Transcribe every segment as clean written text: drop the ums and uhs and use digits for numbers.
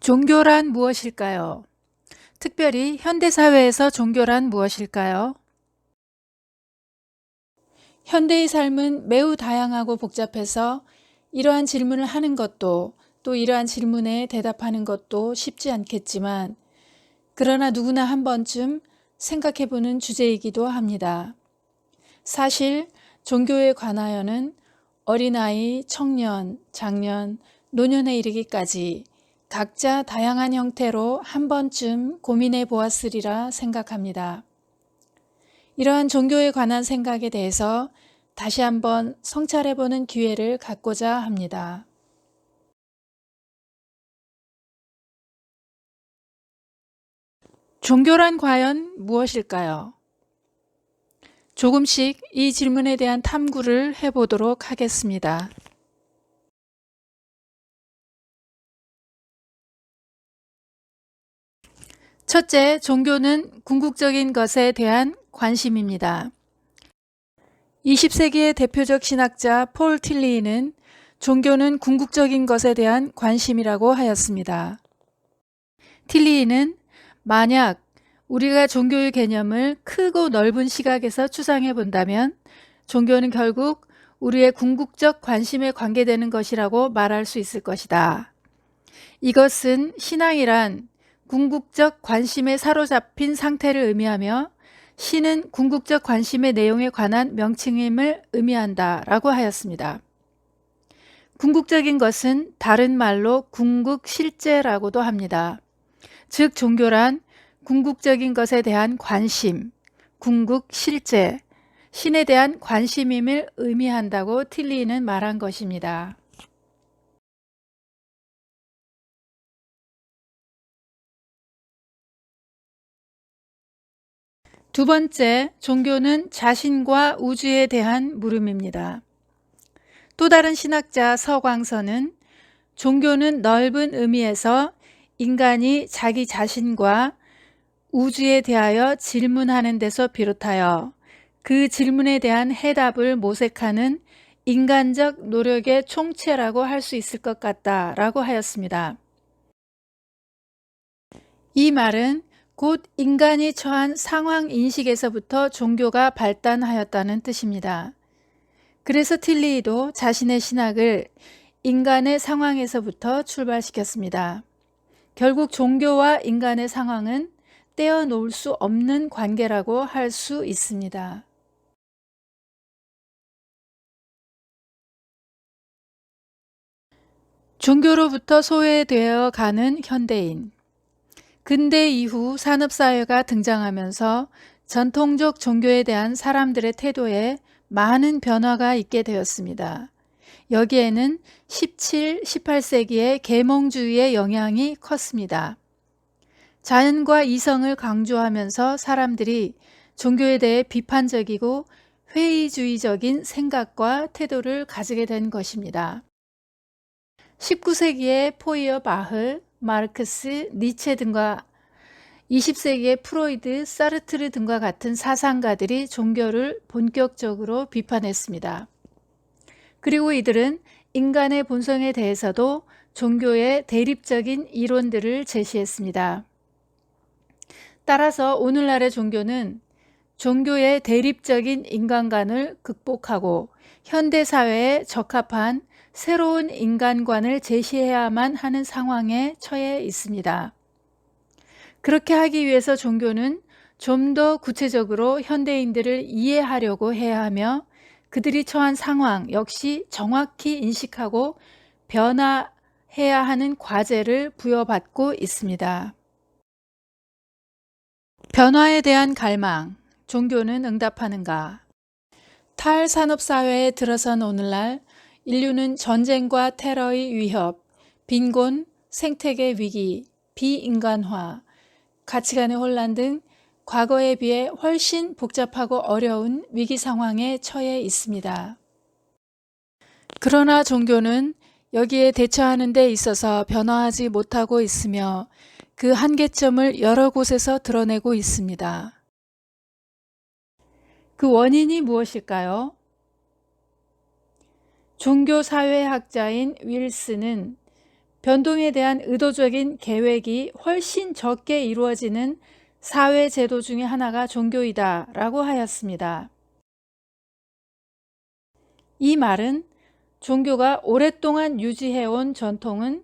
종교란 무엇일까요? 특별히 현대사회에서 종교란 무엇일까요? 현대의 삶은 매우 다양하고 복잡해서 이러한 질문을 하는 것도 또 이러한 질문에 대답하는 것도 쉽지 않겠지만 그러나 누구나 한 번쯤 생각해보는 주제이기도 합니다. 사실 종교에 관하여는 어린아이, 청년, 장년, 노년에 이르기까지 각자 다양한 형태로 한 번쯤 고민해 보았으리라 생각합니다. 이러한 종교에 관한 생각에 대해서 다시 한번 성찰해보는 기회를 갖고자 합니다. 종교란 과연 무엇일까요? 조금씩 이 질문에 대한 탐구를 해보도록 하겠습니다. 첫째, 종교는 궁극적인 것에 대한 관심입니다. 20세기의 대표적 신학자 폴 틸리히는 종교는 궁극적인 것에 대한 관심이라고 하였습니다. 틸리히는 만약 우리가 종교의 개념을 크고 넓은 시각에서 추상해 본다면 종교는 결국 우리의 궁극적 관심에 관계되는 것이라고 말할 수 있을 것이다. 이것은 신앙이란 궁극적 관심에 사로잡힌 상태를 의미하며 신은 궁극적 관심의 내용에 관한 명칭임을 의미한다 라고 하였습니다. 궁극적인 것은 다른 말로 궁극실제라고도 합니다. 즉 종교란 궁극적인 것에 대한 관심, 궁극실제, 신에 대한 관심임을 의미한다고 틸리히는 말한 것입니다. 두 번째, 종교는 자신과 우주에 대한 물음입니다. 또 다른 신학자 서광선은 종교는 넓은 의미에서 인간이 자기 자신과 우주에 대하여 질문하는 데서 비롯하여 그 질문에 대한 해답을 모색하는 인간적 노력의 총체라고 할 수 있을 것 같다라고 하였습니다. 이 말은 곧 인간이 처한 상황 인식에서부터 종교가 발단하였다는 뜻입니다. 그래서 틸리히도 자신의 신학을 인간의 상황에서부터 출발시켰습니다. 결국 종교와 인간의 상황은 떼어놓을 수 없는 관계라고 할 수 있습니다. 종교로부터 소외되어 가는 현대인. 근대 이후 산업사회가 등장하면서 전통적 종교에 대한 사람들의 태도에 많은 변화가 있게 되었습니다. 여기에는 17, 18세기의 계몽주의의 영향이 컸습니다. 자연과 이성을 강조하면서 사람들이 종교에 대해 비판적이고 회의주의적인 생각과 태도를 가지게 된 것입니다. 19세기의 포이어바흐, 마르크스, 니체 등과 20세기의 프로이드, 사르트르 등과 같은 사상가들이 종교를 본격적으로 비판했습니다. 그리고 이들은 인간의 본성에 대해서도 종교의 대립적인 이론들을 제시했습니다. 따라서 오늘날의 종교는 종교의 대립적인 인간관을 극복하고 현대사회에 적합한 새로운 인간관을 제시해야만 하는 상황에 처해 있습니다. 그렇게 하기 위해서 종교는 좀 더 구체적으로 현대인들을 이해하려고 해야 하며 그들이 처한 상황 역시 정확히 인식하고 변화해야 하는 과제를 부여받고 있습니다. 변화에 대한 갈망, 종교는 응답하는가? 탈산업사회에 들어선 오늘날 인류는 전쟁과 테러의 위협, 빈곤, 생태계 위기, 비인간화, 가치관의 혼란 등 과거에 비해 훨씬 복잡하고 어려운 위기 상황에 처해 있습니다. 그러나 종교는 여기에 대처하는 데 있어서 변화하지 못하고 있으며 그 한계점을 여러 곳에서 드러내고 있습니다. 그 원인이 무엇일까요? 종교사회학자인 윌스는 변동에 대한 의도적인 계획이 훨씬 적게 이루어지는 사회 제도 중에 하나가 종교이다 라고 하였습니다. 이 말은 종교가 오랫동안 유지해온 전통은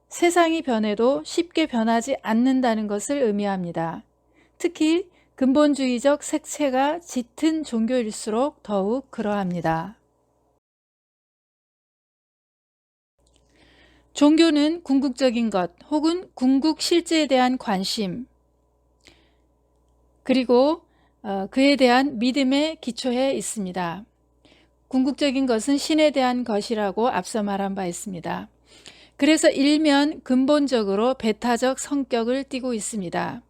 세상이 변해도 쉽게 변하지 않는다는 것을 의미합니다. 특히 근본주의적 색채가 짙은 종교일수록 더욱 그러합니다. 종교는 궁극적인 것 혹은 궁극 실제에 대한 관심, 그리고 그에 대한 믿음에 기초해 있습니다. 궁극적인 것은 신에 대한 것이라고 앞서 말한 바 있습니다. 그래서 일면 근본적으로 배타적 성격을 띠고 있습니다.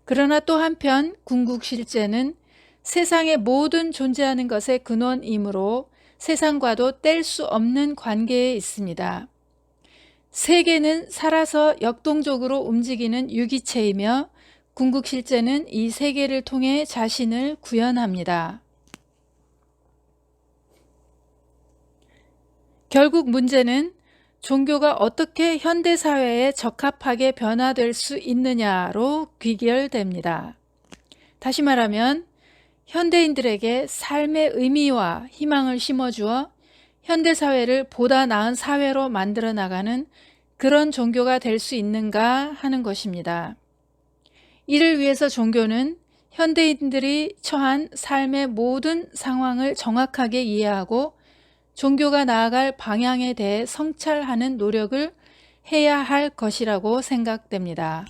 그러나 또 한편 궁극 실제는 세상의 모든 존재하는 것의 근원이므로 세상과도 뗄 수 없는 관계에 있습니다. 세계는 살아서 역동적으로 움직이는 유기체이며 궁극 실제는 이 세계를 통해 자신을 구현합니다. 결국 문제는 종교가 어떻게 현대사회에 적합하게 변화될 수 있느냐로 귀결됩니다. 다시 말하면 현대인들에게 삶의 의미와 희망을 심어주어 현대사회를 보다 나은 사회로 만들어 나가는 그런 종교가 될 수 있는가 하는 것입니다. 이를 위해서 종교는 현대인들이 처한 삶의 모든 상황을 정확하게 이해하고 종교가 나아갈 방향에 대해 성찰하는 노력을 해야 할 것이라고 생각됩니다.